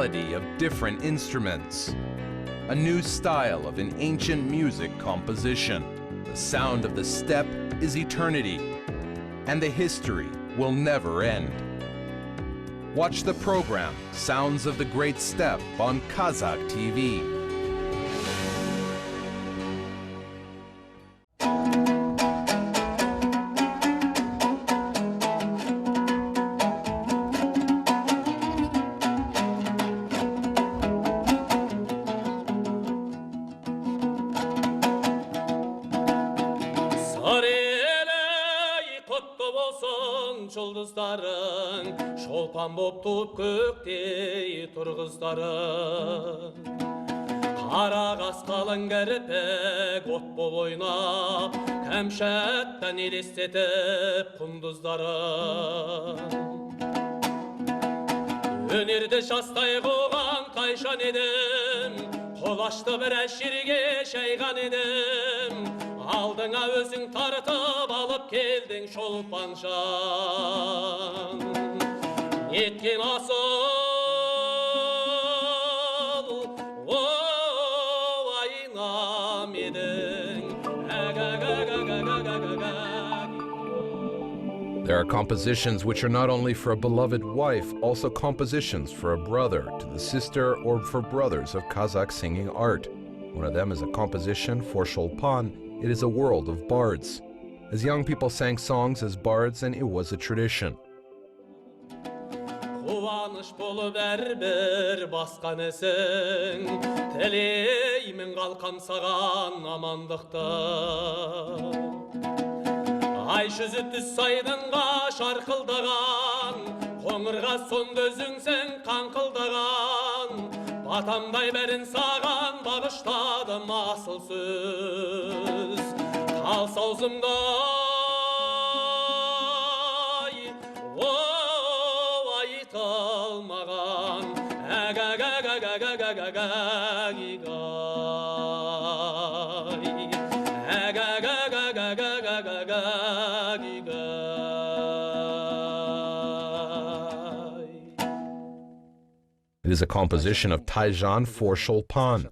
melody of different instruments. A new style of an ancient music composition. The sound of the steppe is eternity, and the history will never end. Watch the program Sounds of the Great Steppe on Kazakh TV. Жұлдыздарың шолпан боп туып көктей тұрғыздарың қара қасқалың кірпік от боп ойнап кәмшаттан елестетіп құндыздарың өнерді жастай қоған тайшан едім қолашты біраз жерге шайған едім алдыңа өзің тартып алып келдің шолпанжан неткен асыл айнам едің. There are compositions which are not only for a beloved wife, also compositions for a brother, to the sister, or for brothers of Kazakh singing art. One of them is a composition for Chopin. It is a world of bards. As young people sang songs as bards, and it was a tradition. Қуаныш болып әрбір басқан ісің, тілеймін қалқам саған амандықты. Ай жүзі түс айдынға шарқылдаған, қоңырға сонды өзіңсің қаңқылдаған. Батамдай бәрін саған бағыштадым асыл сөз. Қалса аузымдай, айтылмаған. It is a composition of Taijan for Chopin.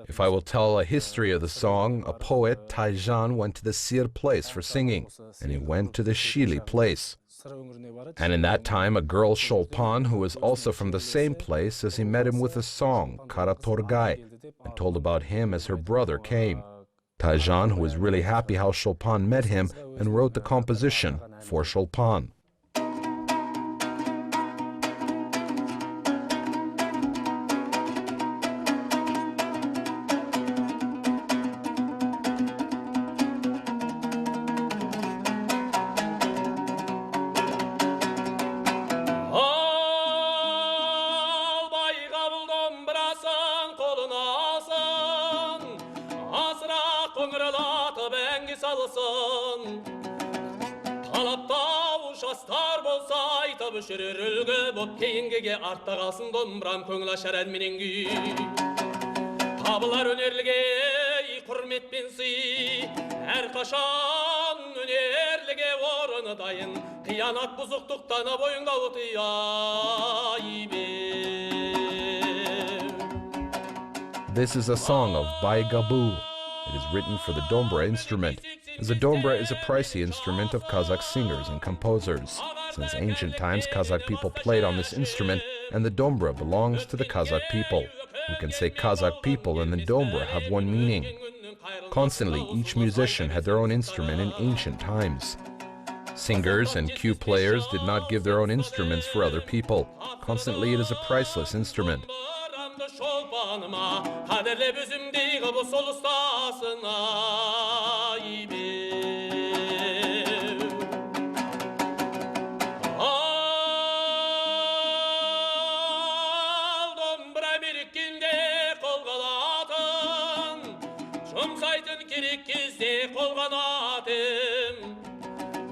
If I will tell a history of the song, a poet, Taijan, went to the Sir place for singing, and he went to the Shili place. And in that time, a girl, Chopin, who was also from the same place, as he met him with a song, Karatorgai, and told about him as her brother came. Taijan, who was really happy how Chopin met him, and wrote the composition for Chopin. Düşürür ülgü bop keyingege artta kalsın domburam көңіл ашар әнменен күй табылар өнерліге құрметпен сый әрқашан өнерліге орыны дайын қиянат бұзықтықтан бойыңда отыяй бер. This is a song of Bai Gabu. It is written for the dombra instrument, as the dombra is a pricey instrument of Kazakh singers and composers. Since ancient times, Kazakh people played on this instrument, and the dombra belongs to the Kazakh people. We can say Kazakh people and the dombra have one meaning. Constantly, each musician had their own instrument in ancient times. Singers and cue players did not give their own instruments for other people. Constantly, it is a priceless instrument.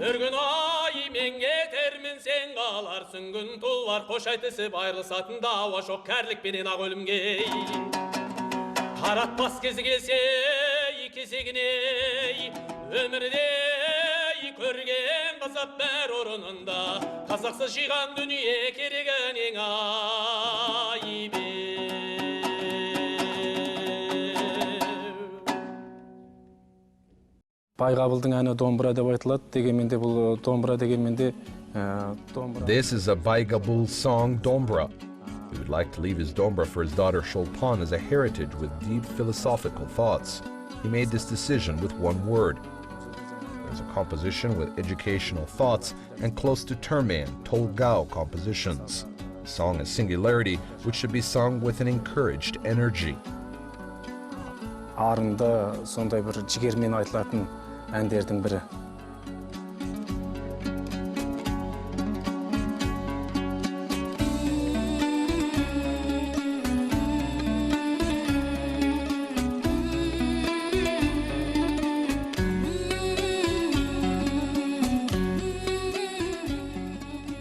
Үргін ай мен кетермін сен қаларсың күн туар қош айтысып айрылысатын дауа жоқ кәрлікпенен ақ өлімге қаратпас кезі келсе кезегіне өмірде көрген қазақ бәр орнында қазақсыз жиған дүние кереген ең айбе Байғабылдың әні домбыра деп айтылады, дегенменде бұл домбыра дегенменде домбыра. This is a Baigabul song, Dombra. He would like to leave his Dombra for his daughter Chulpan as a heritage with deep philosophical thoughts. He made this decision with one word. There's a composition with educational thoughts and close to Terman, Tolgao compositions. The song is singularity, which should be sung with an encouraged energy. Арында сондай бір жігермен айтылатын әндердің бірі.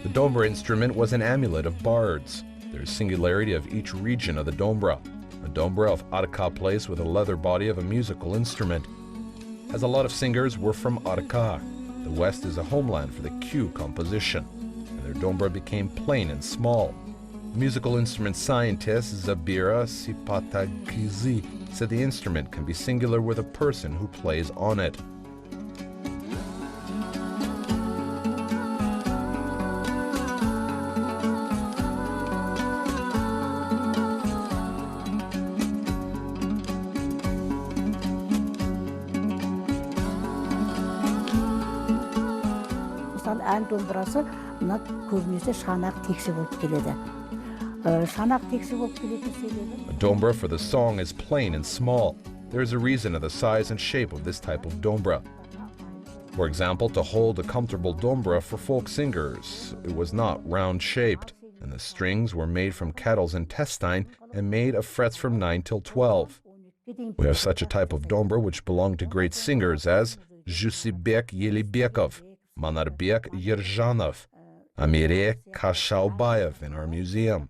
The Dombra instrument was an amulet of bards. There is singularity of each region of the Dombra. A Dombra of Arka plays with a leather body of a musical instrument, as a lot of singers were from Arka. The West is a homeland for the Q composition, and their Dombra became plain and small. Musical instrument scientist Zabira Sipatagizi said the instrument can be singular with a person who plays on it. Ән домбырасы мына көбінесе шанақ текші болып келеді. Шанақ текші болып келетін себебі. A Dombra for the song is plain and small. There is a reason of the size and shape of this type of Dombra. For example, to hold a comfortable Dombra for folk singers, it was not round-shaped, and the strings were made from cattle's intestine and made of frets from 9 till 12. We have such a type of Dombra which belonged to great singers as Jibek Yelibekov, Manarbek Yerzhanov, Amire Kashalbayev in our museum.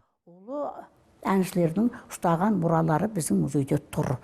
Әншілердің ұстаған мұралары біздің музейде тұр.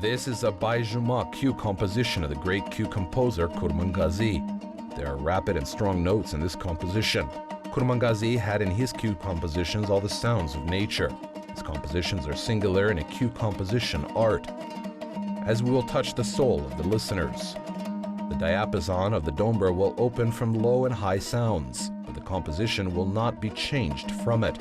This is a Baijuma Q composition of the great Q composer Kurmangazi. There are rapid and strong notes in this composition. Kurmangazi had in his Q compositions all the sounds of nature. His compositions are singular in a Q composition art, as we will touch the soul of the listeners. The diapason of the Dombra will open from low and high sounds, but the composition will not be changed from it.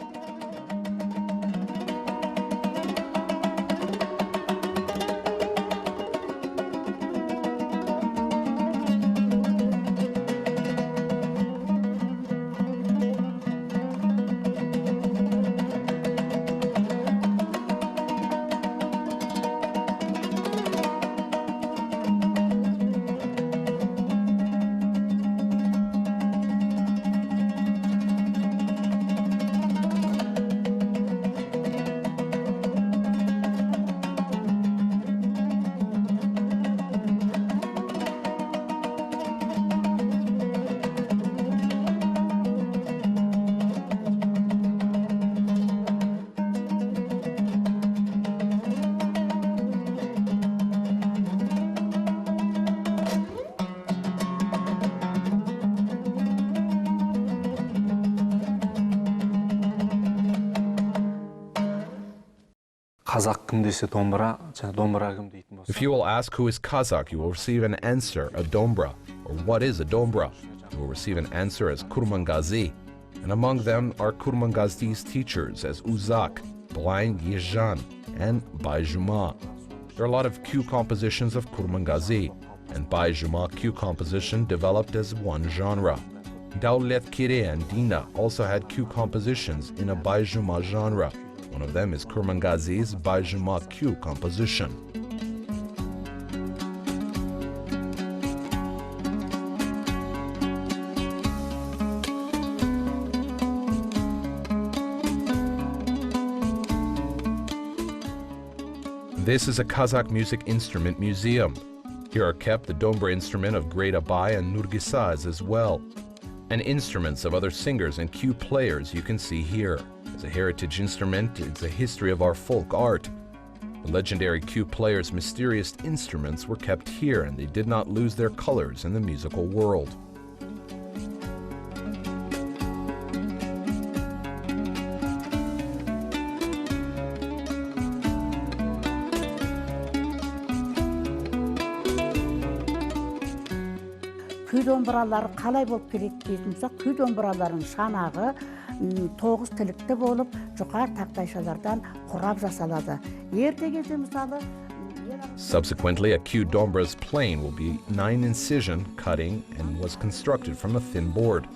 Қазақ кім десе домбыра, және домбыра кім дейтін болса. If you will ask who is Kazakh, you will receive an answer, a dombra, or what is a dombra. You will receive an answer as Kurmangazi, and among them are Kurmangazi's teachers as Uzak, Blind Yejan, and Bayjuma. There are a lot of cue compositions of Kurmangazi, and Bayjuma cue composition developed as one genre. Daulet Kire and Dina also had cue compositions in a Bayjuma genre. One of them is Kurmangazi's Bayjuma cue composition. This is a Kazakh music instrument museum. Here are kept the dombra instrument of Great Abay and Nurgisaz as well, and instruments of other singers and cue players you can see here. As a heritage instrument, it's a history of our folk art. The legendary cue players' mysterious instruments were kept here, and they did not lose their colors in the musical world. Күй домбыралары қалай болып келеді дейтін болсақ, күй домбыраларының шанағы 9 тілікті болып, жұқар тақтайшалардан құрап жасалады. Ерте кезде мысалы Subsequently, a cue dombra's plane will be 9 incision cutting and was constructed from a thin board.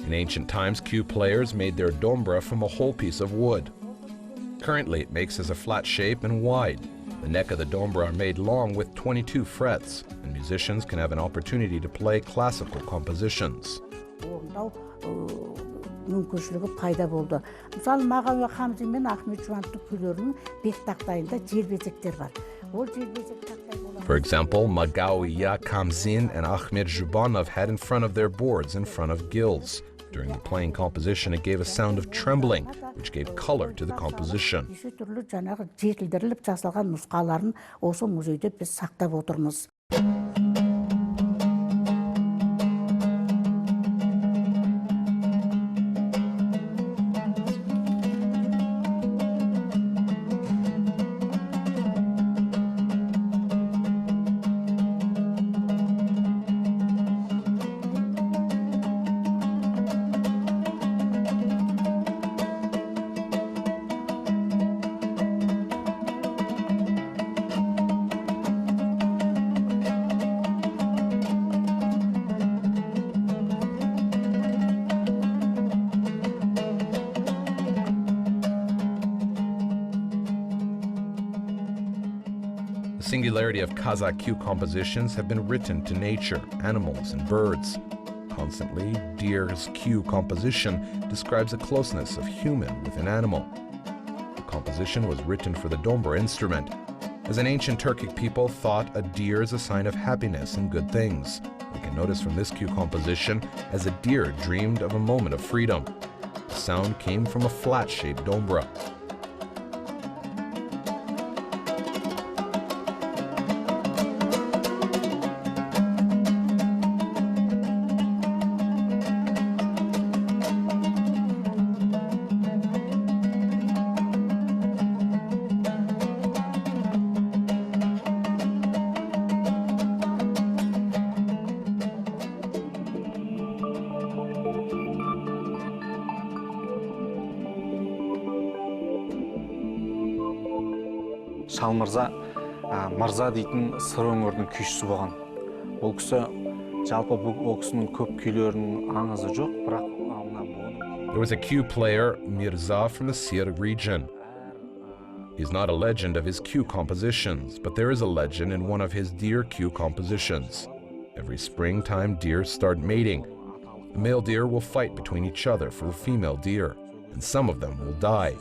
In ancient times, cue players made their dombra from a whole piece of wood. Currently, it makes as a flat shape and wide. The neck of the dombra are made long with 22 frets, and musicians can have an opportunity to play classical compositions. орындау мүмкіншілігі пайда болды. Мысалы, Мағауия Хамзин мен Ахмет Жұбановтың күйлерінің бет тақтайында желбезектер бар. Ол желбезек тақтай болады. For example, Mağawiya Kamzin and Ahmet Zhubanov had in front of their boards in front of gills. During the playing composition, it gave a sound of trembling, which gave color to the composition. Неше түрлі жаңағы жетілдіріліп жасалған нұсқаларын осы музейде біз сақтап отырмыз. The singularity of Kazakh cue compositions have been written to nature, animals, and birds. Constantly, deer's cue composition describes the closeness of human with an animal. The composition was written for the dombra instrument, as an ancient Turkic people thought a deer is a sign of happiness and good things. We can notice from this cue composition as a deer dreamed of a moment of freedom. The sound came from a flat-shaped dombra. Шалмырза Мырза дейтін сыр өңірдің күйшісі болған. Ол кісі жалпы ол кісінің көп күйлерінің аңызы жоқ, бірақ There was a cue player, Mirza, from the Sir region. He's not a legend of his cue compositions, but there is a legend in one of his deer cue compositions. Every springtime, deer start mating. The male deer will fight between each other for the female deer, and some of them will die.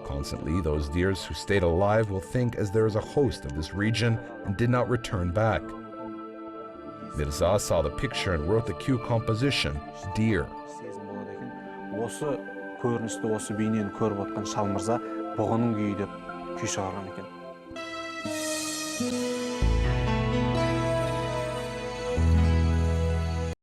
Constantly, those deers who stayed alive will think as there is a host of this region and did not return back. Mirza saw the picture and wrote the cue composition, Deer. Осы көріністі, осы бейнені көріп отқан Шалмырза бұғының күйі деп күй шығарған екен.